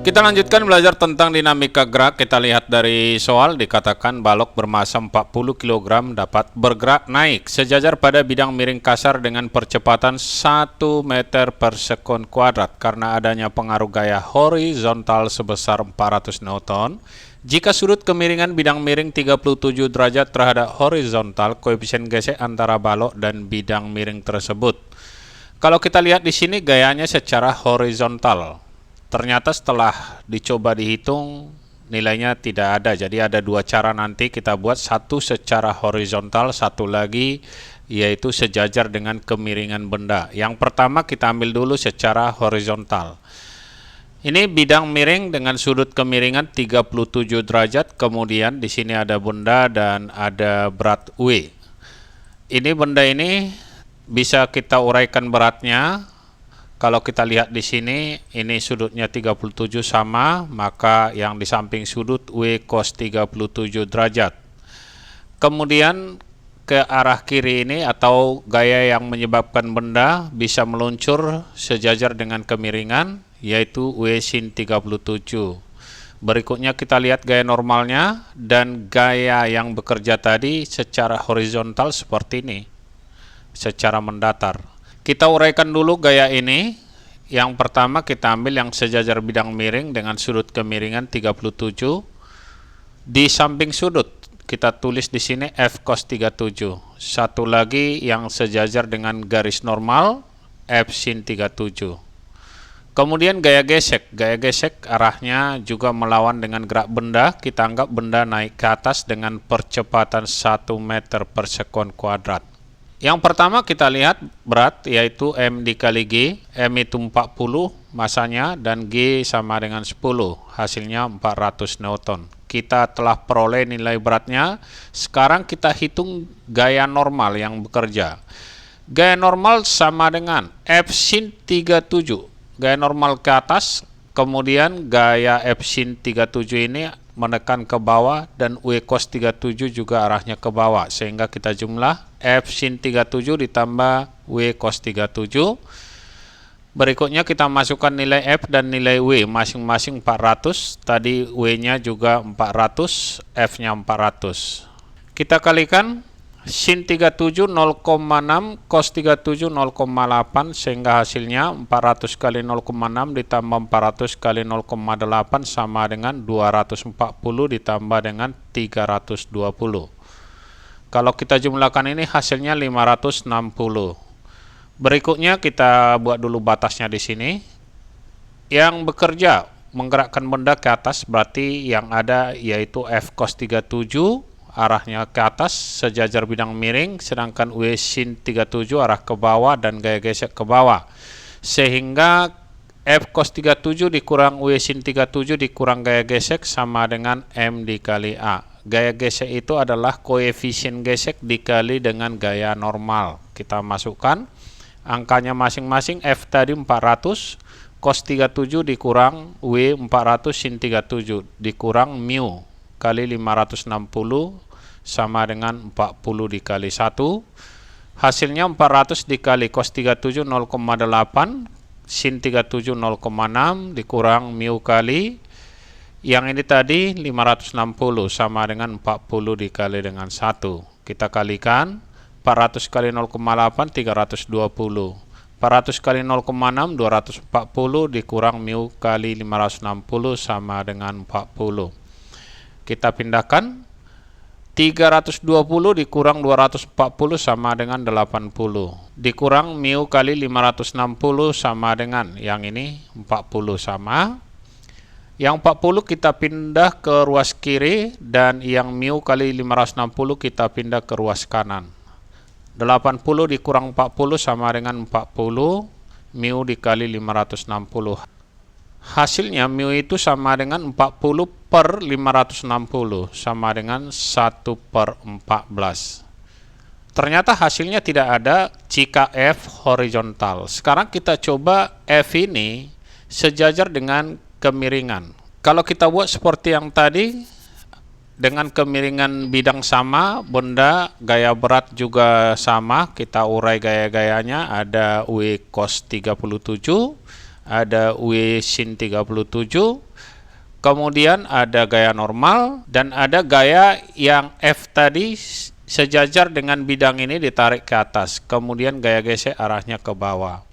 Kita lanjutkan belajar tentang dinamika gerak. Kita lihat dari soal, dikatakan balok bermassa 40 kg dapat bergerak naik sejajar pada bidang miring kasar dengan percepatan 1 meter per sekon kuadrat karena adanya pengaruh gaya horizontal sebesar 400 Newton. Jika sudut kemiringan bidang miring 37 derajat terhadap horizontal, koefisien gesek antara balok dan bidang miring tersebut. Kalau kita lihat di sini gayanya secara horizontal. Ternyata setelah dicoba dihitung nilainya tidak ada. Jadi ada dua cara nanti kita buat, satu secara horizontal, satu lagi yaitu sejajar dengan kemiringan benda. Yang pertama kita ambil dulu secara horizontal. Ini bidang miring dengan sudut kemiringan 37 derajat, kemudian di sini ada benda dan ada berat W. Ini benda ini bisa kita uraikan beratnya. Kalau kita lihat di sini, ini sudutnya 37 sama, maka yang di samping sudut W cos 37 derajat. Kemudian ke arah kiri ini atau gaya yang menyebabkan benda bisa meluncur sejajar dengan kemiringan, yaitu W sin 37. Berikutnya kita lihat gaya normalnya, dan gaya yang bekerja tadi secara horizontal seperti ini, secara mendatar. Kita uraikan dulu gaya ini. Yang pertama kita ambil yang sejajar bidang miring dengan sudut kemiringan 37. Di samping sudut kita tulis di sini F cos 37. Satu lagi yang sejajar dengan garis normal F sin 37. Kemudian gaya gesek. Gaya gesek arahnya juga melawan dengan gerak benda. Kita anggap benda naik ke atas dengan percepatan 1 meter per sekon kuadrat. Yang pertama kita lihat berat, yaitu M dikali G. M itu 40 masanya dan G sama dengan 10, hasilnya 400 Newton. Kita telah peroleh nilai beratnya. Sekarang kita hitung gaya normal yang bekerja. Gaya normal sama dengan F sin 37, gaya normal ke atas, kemudian gaya F sin 37 ini menekan ke bawah, dan W cos 37 juga arahnya ke bawah, sehingga kita jumlah F sin 37 ditambah W cos 37. Berikutnya kita masukkan nilai F dan nilai W masing-masing 400. Tadi W nya juga 400, F nya 400. Kita kalikan sin 37 0,6, cos 37 0,8, sehingga hasilnya 400 kali 0,6 ditambah 400 kali 0,8 sama dengan 240 ditambah dengan 320. Kalau kita jumlahkan ini hasilnya 560. Berikutnya kita buat dulu batasnya di sini. Yang bekerja menggerakkan benda ke atas berarti yang ada yaitu F cos 37 arahnya ke atas sejajar bidang miring, sedangkan W sin 37 arah ke bawah dan gaya gesek ke bawah, sehingga F cos 37 dikurang W sin 37 dikurang gaya gesek sama dengan M dikali A. Gaya gesek itu adalah koefisien gesek dikali dengan gaya normal. Kita masukkan angkanya masing-masing. F tadi 400, cos 37 dikurang W 400 sin 37 dikurang mu kali 560 sama dengan 40 dikali 1. Hasilnya 400 dikali cos 37 0,8, sin 37 0,6 dikurang mu kali yang ini tadi 560 sama dengan 40 dikali dengan 1. Kita kalikan 400 kali 0,8 320. 400 kali 0,6 240 dikurang mu kali 560 sama dengan 40. Kita pindahkan 320 dikurang 240 sama dengan 80. Dikurang mu kali 560 sama dengan yang ini 40 sama. Yang 40 kita pindah ke ruas kiri, dan yang mu kali 560 kita pindah ke ruas kanan. 80 dikurang 40 sama dengan 40, mu dikali 560. Hasilnya mu itu sama dengan 40 per 560 sama dengan 1 per 14. Ternyata hasilnya tidak ada jika F horizontal. Sekarang kita coba F ini sejajar dengan kemiringan. Kalau kita buat seperti yang tadi, dengan kemiringan bidang sama, benda gaya berat juga sama, kita urai gaya-gayanya. Ada W cos 37, ada W sin 37, kemudian ada gaya normal, dan ada gaya yang F tadi sejajar dengan bidang ini ditarik ke atas, kemudian gaya gesek arahnya ke bawah.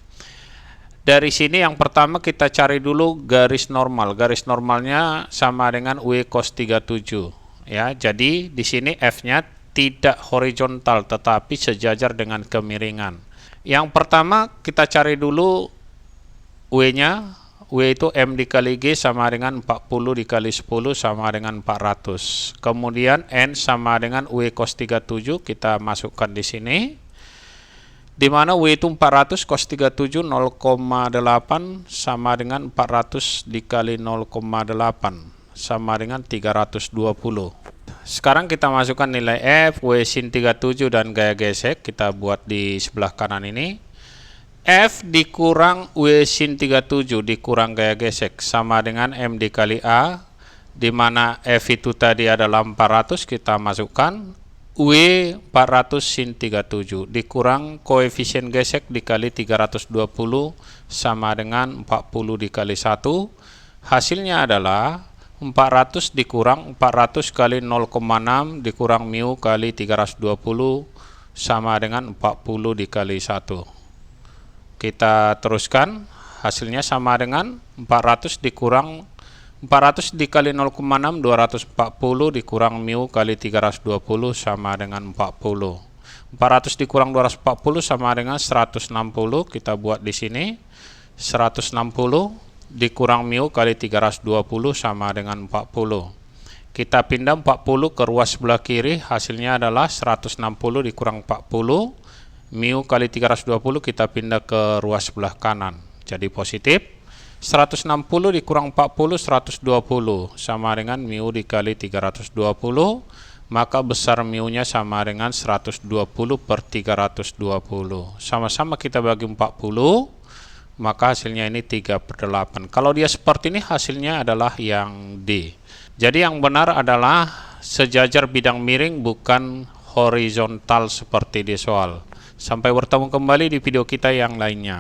Dari sini yang pertama kita cari dulu garis normal. Garis normalnya sama dengan W cos 37 ya. Jadi di sini F-nya tidak horizontal tetapi sejajar dengan kemiringan. Yang pertama kita cari dulu W-nya. W itu M dikali G sama dengan 40 dikali 10 sama dengan 400. Kemudian N sama dengan W cos 37 kita masukkan di sini. Di mana W itu 400, cos 37 0,8 sama dengan 400 dikali 0,8 sama dengan 320. Sekarang kita masukkan nilai F, W sin 37 dan gaya gesek, kita buat di sebelah kanan ini. F dikurang W sin 37 dikurang gaya gesek sama dengan M dikali A, di mana F itu tadi adalah 400, kita masukkan W 400 sin 37 dikurang koefisien gesek dikali 320 sama dengan 40 dikali 1. Hasilnya adalah 400 dikurang 400 kali 0,6 dikurang mu kali 320 sama dengan 40 dikali 1. Kita teruskan, hasilnya sama dengan 400 dikurang 400 dikali 0,6 240 dikurang mu kali 320 sama dengan 40. 400 dikurang 240 sama dengan 160, kita buat di sini. 160 dikurang mu kali 320 sama dengan 40. Kita pindah 40 ke ruas sebelah kiri, hasilnya adalah 160 dikurang 40. Mu kali 320 kita pindah ke ruas sebelah kanan, jadi positif. 160 dikurang 40 120 sama dengan mu dikali 320, maka besar mu nya sama dengan 120 per 320. Sama-sama kita bagi 40, maka hasilnya ini 3/8. Kalau dia seperti ini hasilnya adalah yang D. Jadi yang benar adalah sejajar bidang miring, bukan horizontal seperti di soal. Sampai bertemu kembali di video kita yang lainnya.